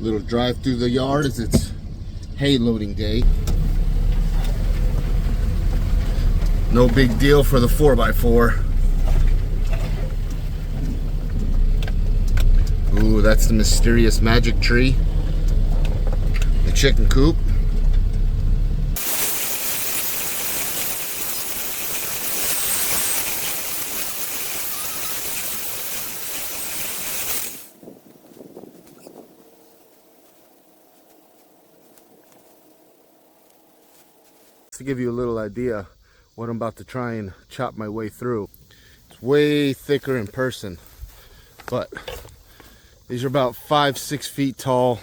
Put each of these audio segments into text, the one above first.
Little drive through the yard as it's hay loading day. No big deal for the 4x4. Ooh, that's the mysterious magic tree. The chicken coop. To give you a little idea what I'm about to try and chop my way through. It's way thicker in person, but these are about 5-6 feet tall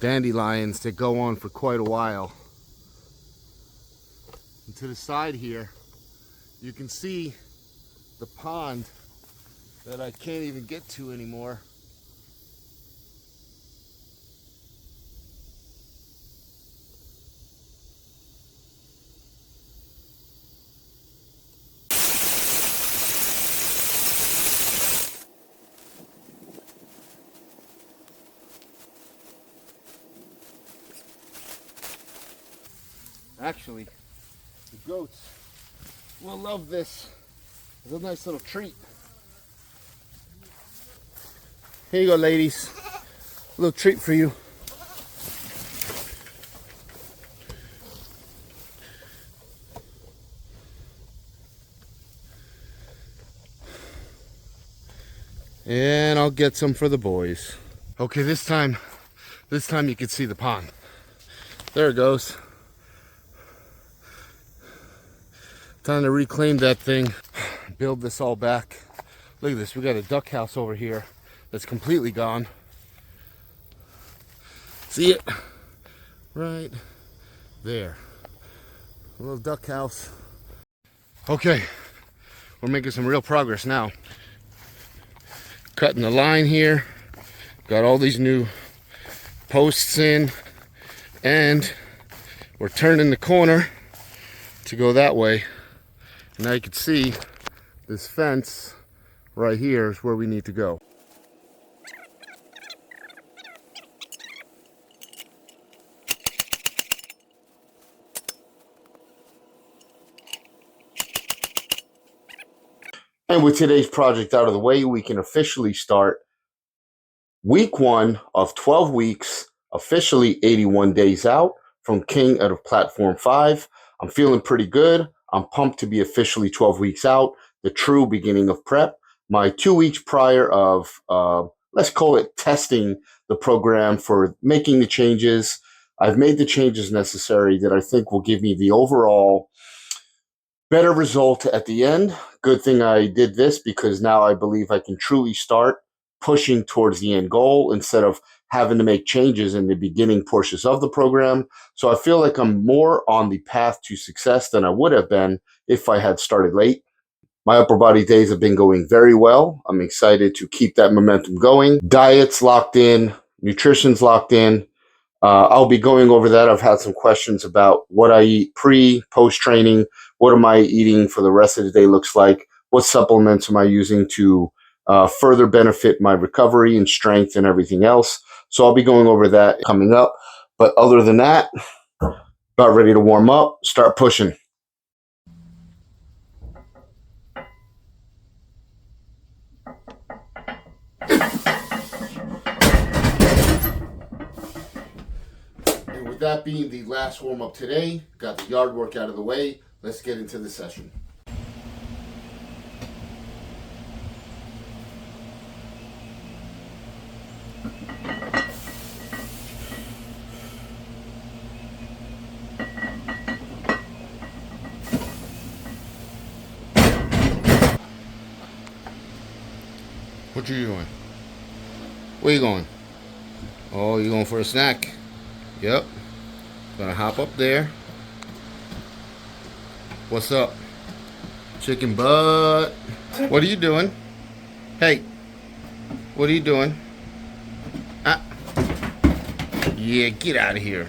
dandelions that go on for quite a while. And to the side here, you can see the pond that I can't even get to anymore. Actually, the goats will love this. It's a nice little treat. Here you go, ladies. A little treat for you. And I'll get some for the boys. Okay, this time you can see the pond. There it goes. Time to reclaim that thing, build this all back. Look at this, we got a duck house over here that's completely gone. See it? Right there. A little duck house. Okay, we're making some real progress now. Cutting the line here. Got all these new posts in, and we're turning the corner to go that way. Now you can see this fence right here is where we need to go. And with today's project out of the way, we can officially start week 1 of 12 weeks, officially 81 days out from King out of Platform 5. I'm feeling pretty good. I'm pumped to be officially 12 weeks out, the true beginning of prep. My 2 weeks prior of, let's call it testing the program for making the changes. I've made the changes necessary that I think will give me the overall better result at the end. Good thing I did this, because now I believe I can truly start pushing towards the end goal instead of having to make changes in the beginning portions of the program. So I feel like I'm more on the path to success than I would have been if I had started late. My upper body days have been going very well. I'm excited to keep that momentum going. Diet's locked in, nutrition's locked in. I'll be going over that. I've had some questions about what I eat pre, post training. What am I eating for the rest of the day looks like? What supplements am I using to further benefit my recovery and strength and everything else? So I'll be going over that coming up. But other than that, about ready to warm up, start pushing. And with that being the last warm up today, got the yard work out of the way. Let's get into the session. What you doing? Where you going? Oh, you going for a snack? Yep. Gonna hop up there. What's up? Chicken butt. What are you doing? Hey, what are you doing? Ah. Yeah, get out of here.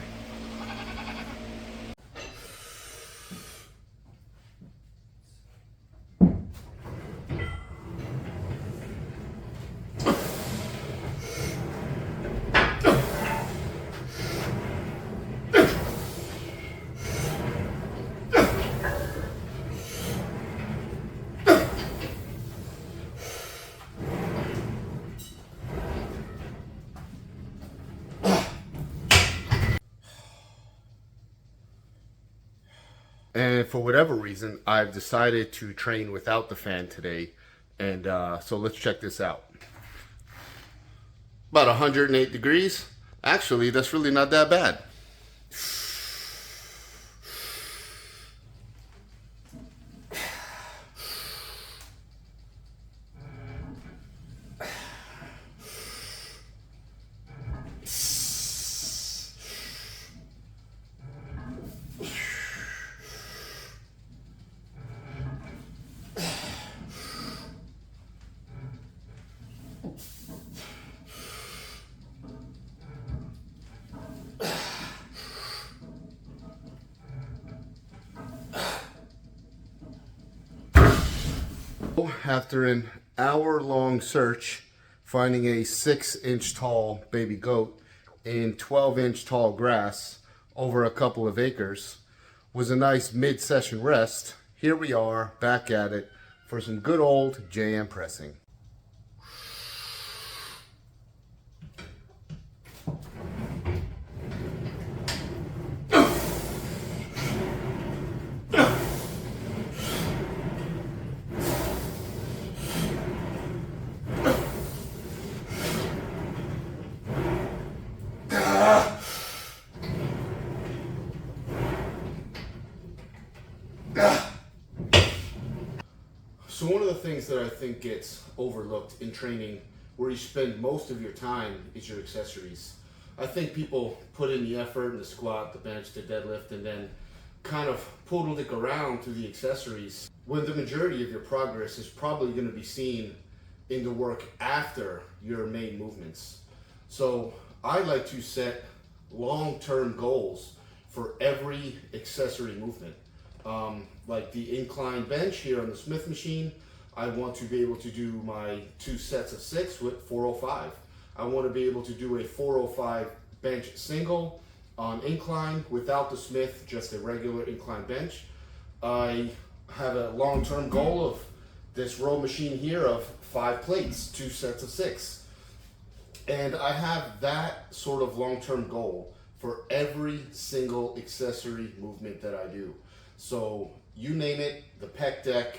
And for whatever reason, I've decided to train without the fan today. And so let's check this out. About 108 degrees. Actually, that's really not that bad. After an hour-long search, finding a 6-inch tall baby goat in 12-inch tall grass over a couple of acres was a nice mid-session rest. Here we are back at it for some good old JM pressing. So one of the things that I think gets overlooked in training, where you spend most of your time, is your accessories. I think people put in the effort in the squat, the bench, the deadlift, and then kind of poodle-dick around to the accessories, when the majority of your progress is probably going to be seen in the work after your main movements. So I like to set long-term goals for every accessory movement. Like the incline bench here on the Smith machine, I want to be able to do my 2 sets of 6 with 405. I want to be able to do a 405 bench single on incline without the Smith, just a regular incline bench. I have a long-term goal of this row machine here of 5 plates, 2 sets of 6. And I have that sort of long-term goal for every single accessory movement that I do. So you name it, the pec deck,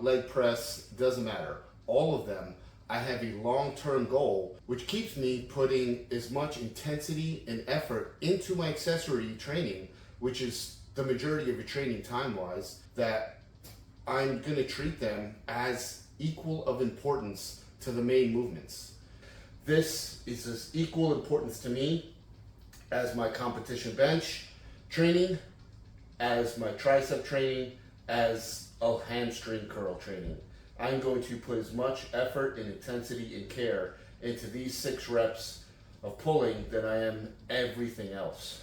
leg press, doesn't matter. All of them, I have a long-term goal, which keeps me putting as much intensity and effort into my accessory training, which is the majority of your training time-wise, that I'm gonna treat them as equal of importance to the main movements. This is as equal importance to me as my competition bench training, as my tricep training, as a hamstring curl training. I'm going to put as much effort and intensity and care into these 6 reps of pulling than I am everything else.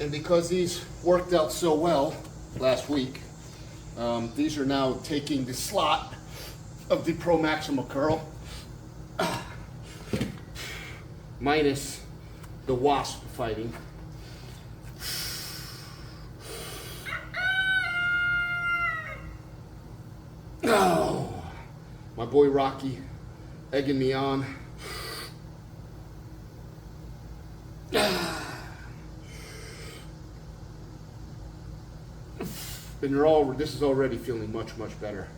And because these worked out so well last week, these are now taking the slot of the Pro Maximal Curl, minus the wasp fighting. Oh, my boy Rocky egging me on. And this is already feeling much, much better.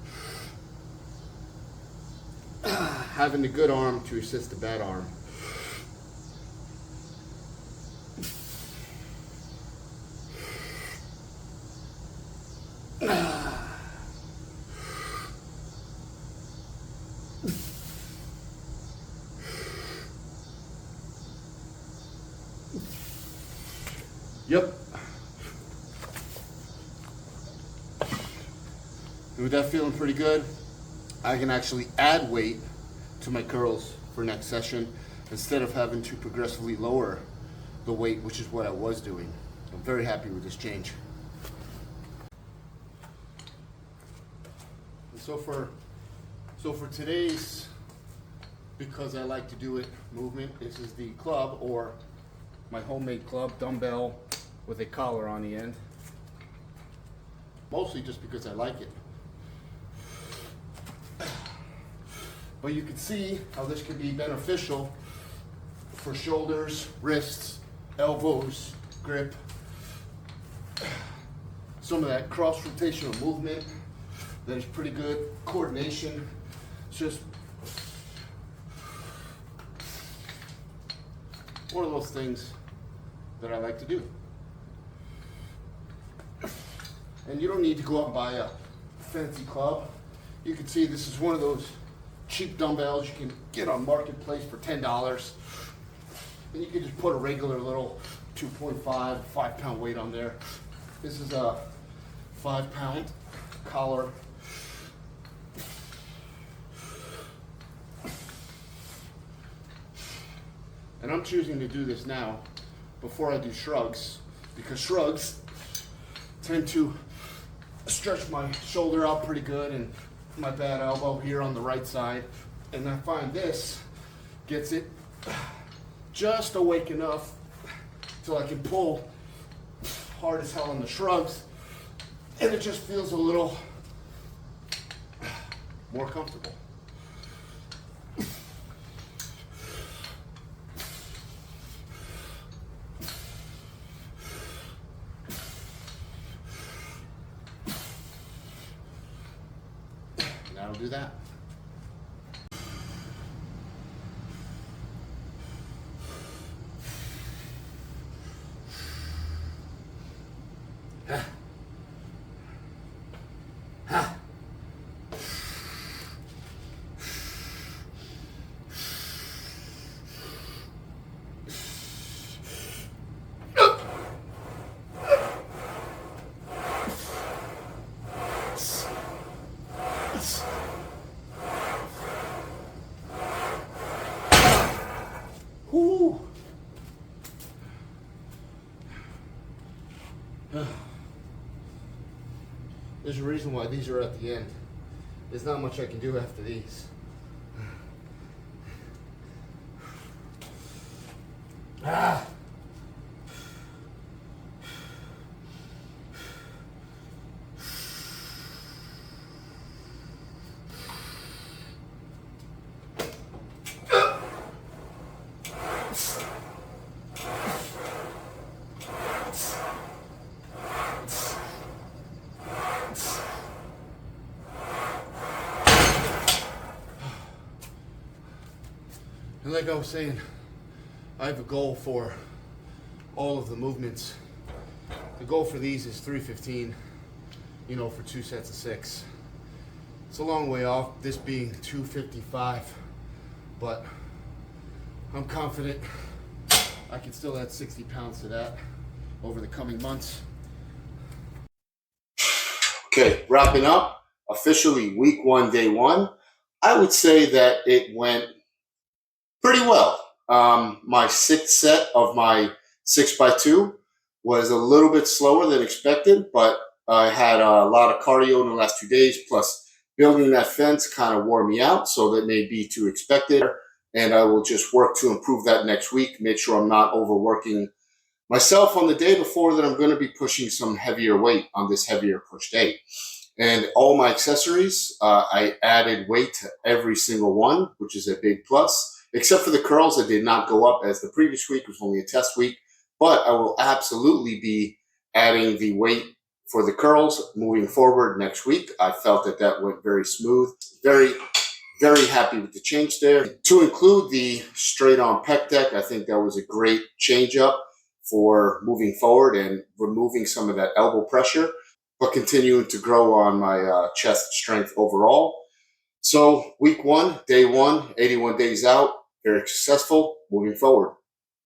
Having a good arm to assist the bad arm. Yep. And with that feeling pretty good, I can actually add weight to my curls for next session instead of having to progressively lower the weight, which is what I was doing. I'm very happy with this change. So for today's, because I like to do it, movement, this is the club, or my homemade club, dumbbell with a collar on the end. Mostly just because I like it. But you can see how this could be beneficial for shoulders, wrists, elbows, grip. Some of that cross-rotational movement that is pretty good. Coordination. It's just one of those things that I like to do. And you don't need to go out and buy a fancy club. You can see this is one of those cheap dumbbells you can get on Marketplace for $10. And you can just put a regular little 2.5, 5-pound weight on there. This is a 5-pound collar. And I'm choosing to do this now before I do shrugs, because shrugs tend to stretch my shoulder out pretty good and my bad elbow here on the right side. And I find this gets it just awake enough till I can pull hard as hell on the shrugs, and it just feels a little more comfortable. And that'll do that. Whoo. There's a reason why these are at the end. There's not much I can do after these. Ah. And like I was saying, I have a goal for all of the movements. The goal for these is 315, for 2 sets of 6. It's a long way off, this being 255, but I'm confident I can still add 60 pounds to that over the coming months. Okay, wrapping up, officially week 1, day 1. I would say that it went pretty well. My 6th set of my 6x2 was a little bit slower than expected, but I had a lot of cardio in the last 2 days, plus building that fence kind of wore me out, so that may be too expected. And I will just work to improve that next week, make sure I'm not overworking myself on the day before that I'm going to be pushing some heavier weight on this heavier push day. And all my accessories, I added weight to every single one, which is a big plus. Except for the curls that did not go up as the previous week. It was only a test week. But I will absolutely be adding the weight for the curls moving forward next week. I felt that that went very smooth. Very, very happy with the change there. To include the straight on pec deck, I think that was a great change up for moving forward and removing some of that elbow pressure, but continuing to grow on my chest strength overall. So week 1, day 1, 81 days out, very successful, moving forward.